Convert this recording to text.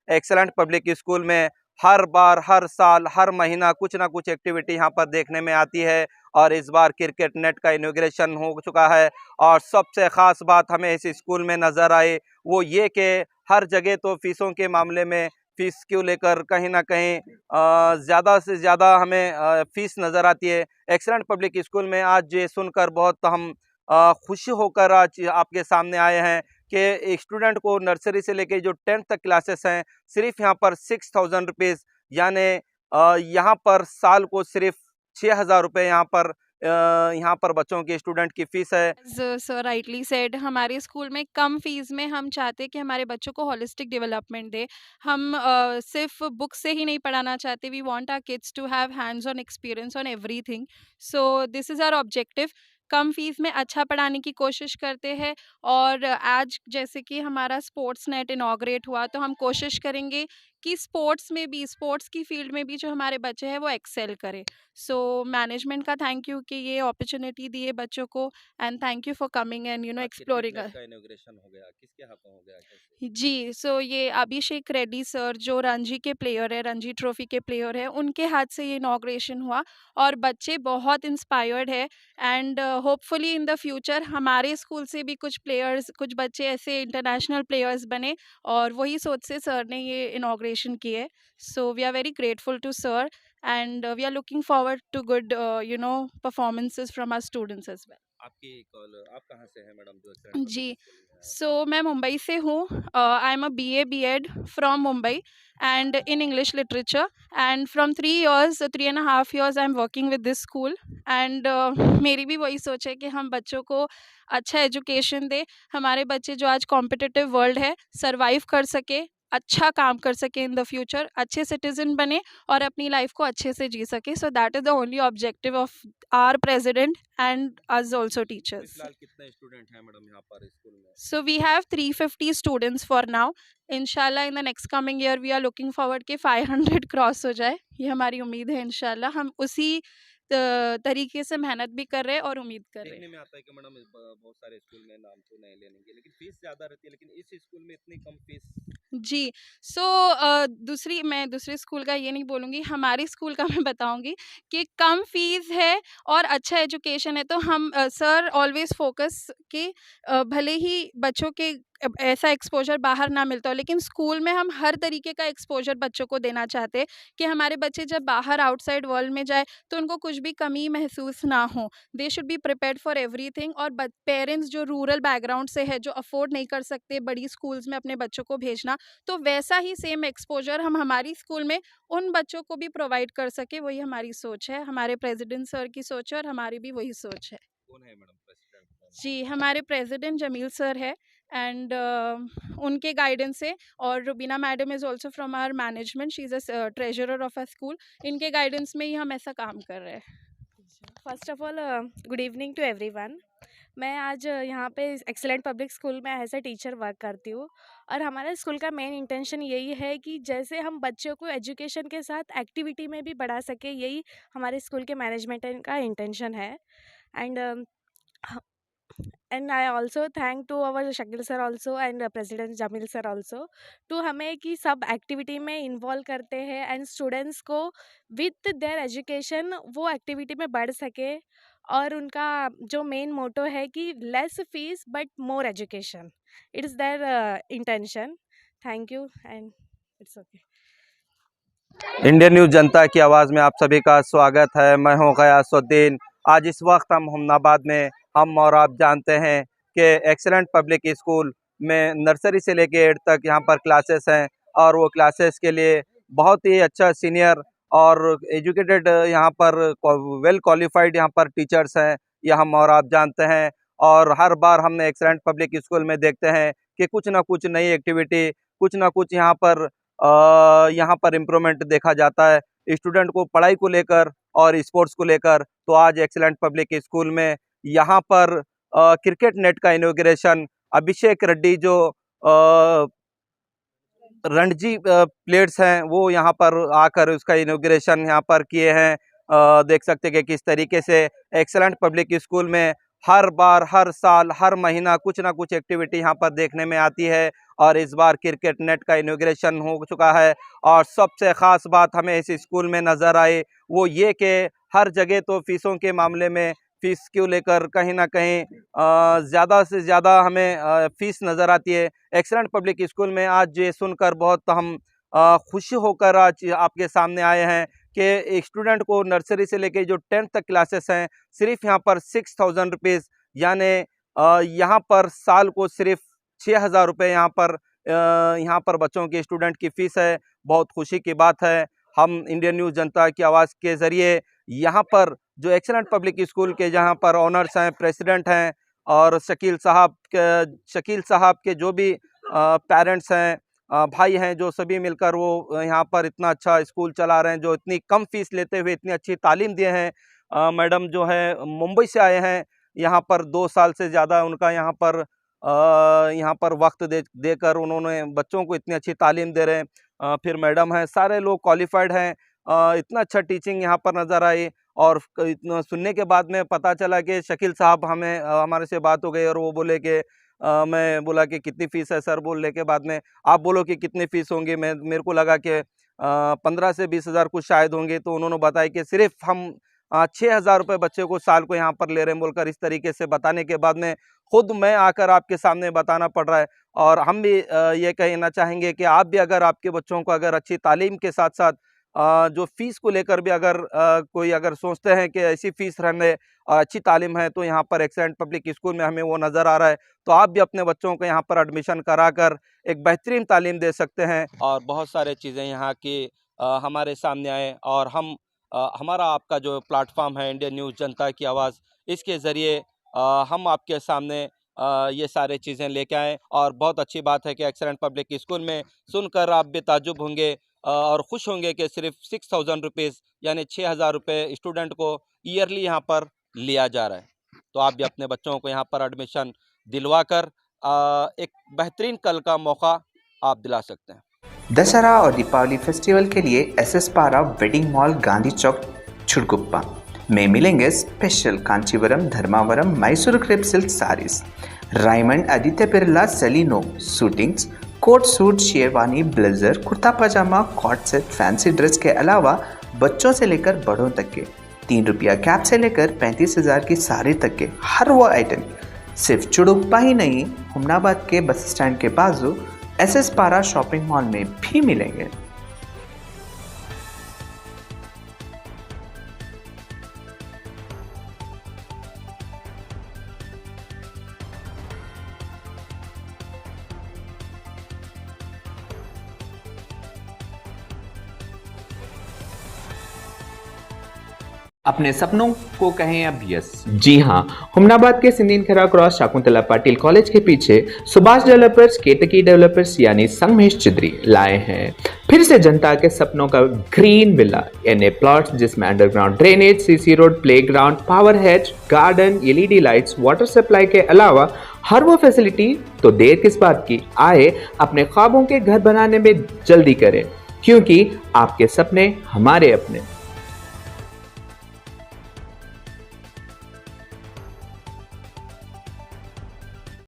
Excellent public school में हर बार, हर साल, हर महीना कुछ ना कुछ एक्टिविटी यहाँ पर देखने में आती है। और इस बार क्रिकेट नेट का इनॉग्रेशन हो चुका है। और सबसे ख़ास बात हमें इस स्कूल में नज़र आई वो ये कि हर जगह तो फ़ीसों के मामले में फ़ीस को लेकर कहीं ना कहीं ज़्यादा से ज़्यादा हमें फ़ीस नज़र आती है। एक्सेलेंट पब्लिक स्कूल में आज ये सुनकर बहुत हम खुशी होकर आज आपके सामने आए हैं कि स्टूडेंट को नर्सरी से लेकर जो 10th तक क्लासेस हैं सिर्फ यहाँ पर 6000 रुपीज़, यानी यहाँ पर साल को सिर्फ 6000 रुपये यहाँ पर बच्चों की स्टूडेंट की फ़ीस है। सर राइटली सेड, हमारे स्कूल में कम फीस में हम चाहते हैं कि हमारे बच्चों को होलिस्टिक डेवलपमेंट दे। हम सिर्फ बुक से ही नहीं पढ़ाना चाहते, we want our kids to have hands on experience on everything. So this is our objective. कम फीस में अच्छा पढ़ाने की कोशिश करते हैं। और आज जैसे कि हमारा स्पोर्ट्स नेट इनॉग्रेट हुआ, तो हम कोशिश करेंगे कि स्पोर्ट्स में भी, स्पोर्ट्स की फील्ड में भी जो हमारे बच्चे हैं वो एक्सेल करें। सो मैनेजमेंट का थैंक यू कि ये अपॉर्चुनिटी दी है बच्चों को, and thank you for coming and exploring. का इनॉग्रेशन हो गया, किसके हाथों हो गया, कैसे? जी, सो ये अभिषेक रेड्डी सर जो रणजी के प्लेयर है, रणजी ट्रॉफी के प्लेयर है, उनके हाथ से ये इनॉग्रेशन हुआ। और बच्चे बहुत इंस्पायर्ड है। And hopefully in the future हमारे स्कूल से भी कुछ प्लेयर्स, कुछ बच्चे ऐसे इंटरनेशनल प्लेयर्स बने। और वही सोच से सर ने ये इनॉग्रेशन की है। So we are very grateful to sir, and we are looking forward to good performances from our students as well. आप कहाँ से हैं मैडम जो एक्सेलेंट पब्लिक जी, स्कूल में हैं? सो मैं मुंबई से हूँ। I am a BA B.Ed from Mumbai and in English literature. And from 3 years, 3.5 years I am working with this school. And मेरी भी वही सोच है कि हम बच्चों को अच्छा एजुकेशन दें। हमारे बच्चे जो आज कॉम्पिटिटिव वर्ल्ड है सर्वाइव कर सके, अच्छा काम कर सके इन द फ्यूचर, अच्छे सिटीजन बने और अपनी लाइफ को अच्छे से जी सके। So that is the only objective of our president and us also अभी टीचर्स। फिलहाल कितने स्टूडेंट हैं मैडम यहाँ पर स्कूल में? So we have 350 students for now. इंशाल्लाह in the next coming year we are looking forward कि 500 cross हो जाए, ये हमारी उम्मीद है। इंशाल्लाह हम उसी तरीके से मेहनत भी कर रहे हैं और उम्मीद कर रहे हैं। देखने में आता है कि मैडम बहुत सारे स्कूल में नाम तो नहीं लेने के, लेकिन फीस ज़्यादा रहती है, लेकिन इस स्कूल में इतनी कम फीस। जी, सो मैं दूसरे स्कूल का ये नहीं बोलूँगी, हमारे स्कूल का मैं बताऊँगी कि कम फ़ीस है और अच्छा एजुकेशन है। तो हम सर ऑलवेज़ फ़ोकस कि भले ही बच्चों के ऐसा एक्सपोज़र बाहर ना मिलता हो, लेकिन स्कूल में हम हर तरीके का एक्सपोज़र बच्चों को देना चाहते हैं कि हमारे बच्चे जब बाहर आउटसाइड वर्ल्ड में जाए तो उनको कुछ भी कमी महसूस ना हो। They should be prepared for everything. और पेरेंट्स जो रूरल बैकग्राउंड से है, जो अफ़ोर्ड नहीं कर सकते बड़ी स्कूल्स में अपने बच्चों को भेजना, तो वैसा ही सेम एक्सपोज़र हम हमारी स्कूल में उन बच्चों को भी प्रोवाइड कर सके, वही हमारी सोच है। हमारे प्रेसिडेंट सर की सोच है और हमारी भी वही सोच है। कौन है मैडम प्रेसिडेंट? जी, हमारे प्रेसिडेंट जमील सर है। एंड उनके गाइडेंस से, और Rubina madam is also from our management, she is a treasurer of a school. इनके गाइडेंस में ही हम ऐसा काम कर रहे हैं। First of all good evening to everyone. मैं आज यहाँ पे एक्सेलेंट पब्लिक स्कूल में एज ए टीचर वर्क करती हूँ। और हमारे स्कूल का मेन इंटेंशन यही है कि जैसे हम बच्चों को एजुकेशन के साथ एक्टिविटी में भी बढ़ा सके, यही हमारे स्कूल के मैनेजमेंट का इंटेंशन है। And and I also thank to our Shakeel sir also and president Jameel sir also to हमें कि सब एक्टिविटी में इन्वॉल्व करते हैं एंड स्टूडेंट्स को विथ देयर एजुकेशन वो एक्टिविटी में बढ़ सके। और उनका जो मेन मोटो है कि less fees but more education, it is there intention. Thank you and it's okay. Indian news जनता की आवाज़ में आप सभी का स्वागत है। मैं हूं गयासुद्दीन। आज इस वक्त हम हमनाबाद में हम और आप जानते हैं कि एक्सेलेंट पब्लिक स्कूल में नर्सरी से लेके 8 तक यहाँ पर क्लासेस हैं। और वो क्लासेस के लिए बहुत ही अच्छा सीनियर और एजुकेटेड यहाँ पर वेल क्वालिफाइड यहाँ पर टीचर्स हैं, ये हम और आप जानते हैं। और हर बार हम एक्सेलेंट पब्लिक स्कूल में देखते हैं कि कुछ ना कुछ नई एक्टिविटी, कुछ ना कुछ यहाँ पर इम्प्रूवमेंट देखा जाता है स्टूडेंट को पढ़ाई को लेकर और स्पोर्ट्स को लेकर। तो आज एक्सेलेंट पब्लिक स्कूल में यहाँ पर क्रिकेट नेट का इनॉग्रेशन अभिषेक रेड्डी जो रणजी प्लेयर्स हैं वो यहाँ पर आकर उसका इनॉग्रेशन यहाँ पर किए हैं। देख सकते हैं कि किस तरीके से एक्सेलेंट पब्लिक स्कूल में हर बार, हर साल, हर महीना कुछ ना कुछ एक्टिविटी यहाँ पर देखने में आती है। और इस बार क्रिकेट नेट का इनॉग्रेशन हो चुका है। और सबसे ख़ास बात हमें इस स्कूल में नज़र आई वो ये कि हर जगह तो फ़ीसों के मामले में फ़ीस को लेकर कहीं ना कहीं ज़्यादा से ज़्यादा हमें फ़ीस नज़र आती है। एक्सीलेंट पब्लिक स्कूल में आज ये सुनकर बहुत हम खुशी होकर आज आपके सामने आए हैं कि एक स्टूडेंट को नर्सरी से लेके जो 10th तक क्लासेस हैं सिर्फ यहाँ पर 6000 रुपीज़ यानी यहाँ पर साल को सिर्फ 6000 रुपये यहाँ पर बच्चों की स्टूडेंट की फ़ीस है। बहुत खुशी की बात है। हम इंडियन न्यूज़ जनता की आवाज़ के ज़रिए यहाँ पर जो एक्सीलेंट पब्लिक स्कूल के जहाँ पर ऑनर्स हैं, प्रेसिडेंट हैं और शकील साहब के जो भी पेरेंट्स हैं, भाई हैं, जो सभी मिलकर वो यहाँ पर इतना अच्छा स्कूल चला रहे हैं, जो इतनी कम फीस लेते हुए इतनी अच्छी तालीम दिए हैं। मैडम जो है मुंबई से आए हैं, यहाँ पर 2 साल से ज़्यादा उनका यहाँ पर वक्त देकर उन्होंने बच्चों को इतनी अच्छी तालीम दे रहे हैं। फिर मैडम हैं, सारे लोग क्वालिफाइड हैं। इतना अच्छा टीचिंग यहाँ पर नज़र आई। और इतना सुनने के बाद में पता चला कि शकील साहब हमारे से बात हो गई और वो बोले कि मैं बोला कि कितनी फ़ीस है सर, बोलने के बाद में आप बोलो कि कितनी फ़ीस होंगी। मेरे को लगा कि 15 से 20 हज़ार कुछ शायद होंगे। तो उन्होंने बताया कि सिर्फ हम 6000 रुपये बच्चे को साल को यहाँ पर ले रहे हैं बोलकर इस तरीके से बताने के बाद में खुद मैं आकर आपके सामने बताना पड़ रहा है। और हम भी ये कहना चाहेंगे कि आप भी अगर आपके बच्चों को अगर अच्छी तालीम के साथ साथ जो फ़ीस को लेकर भी अगर कोई अगर सोचते हैं कि ऐसी फ़ीस रहने और अच्छी तालीम है तो यहाँ पर एक्सीलेंट पब्लिक स्कूल में हमें वो नज़र आ रहा है। तो आप भी अपने बच्चों को यहाँ पर एडमिशन कराकर एक बेहतरीन तालीम दे सकते हैं। और बहुत सारे चीज़ें यहाँ की हमारे सामने आए और हमारा आपका जो प्लेटफॉर्म है इंडियन न्यूज़ जनता की आवाज़, इसके ज़रिए हम आपके सामने ये सारे चीज़ें लेके आए। और बहुत अच्छी बात है कि एक्सीलेंट पब्लिक स्कूल में सुनकर आप भी ताज्जुब होंगे और खुश होंगे कि सिर्फ 6000 रुपीज़ यानी 6000 रुपये स्टूडेंट को ईयरली यहाँ पर लिया जा रहा है। तो आप भी अपने बच्चों को यहाँ पर एडमिशन दिलवाकर एक बेहतरीन कल का मौका आप दिला सकते हैं। दशहरा और दीपावली फेस्टिवल के लिए SS Para wedding mall Gandhi Chowk Chhudguppa में मिलेंगे special Kanchivaram, Dharmavaram, Mysore crepe silk saris, Raymond, Aditya Birla, Celino suitings, coat suit, sherwani, blazer, kurta pyjama, coat set, fancy dress के अलावा बच्चों से लेकर बड़ों तक के 3 रुपया कैप से लेकर 35,000 की साड़ी तक के हर वो आइटम सिर्फ चुड़ुप्पा ही नहीं, हुमनाबाद के बस स्टैंड के बाजू एसएस पारा शॉपिंग मॉल में भी मिलेंगे। अपने सपनों को कहें अब यस। जी हाँ, हुमनाबाद के सिंदीन खरा क्रॉस शाकुंतला पाटिल कॉलेज के पीछे सुभाष डेवलपर्स, केतकी डेवलपर्स यानी संगमेश चिद्री लाए हैं फिर से जनता के सपनों का ग्रीन विला यानी प्लॉट्स जिसमें underground drainage, CC road, playground, power head, garden, LED lights, water supply के अलावा हर वो फैसिलिटी। तो देर किस बात की, आए अपने ख्वाबों के घर बनाने में जल्दी करें क्योंकि आपके सपने हमारे अपने।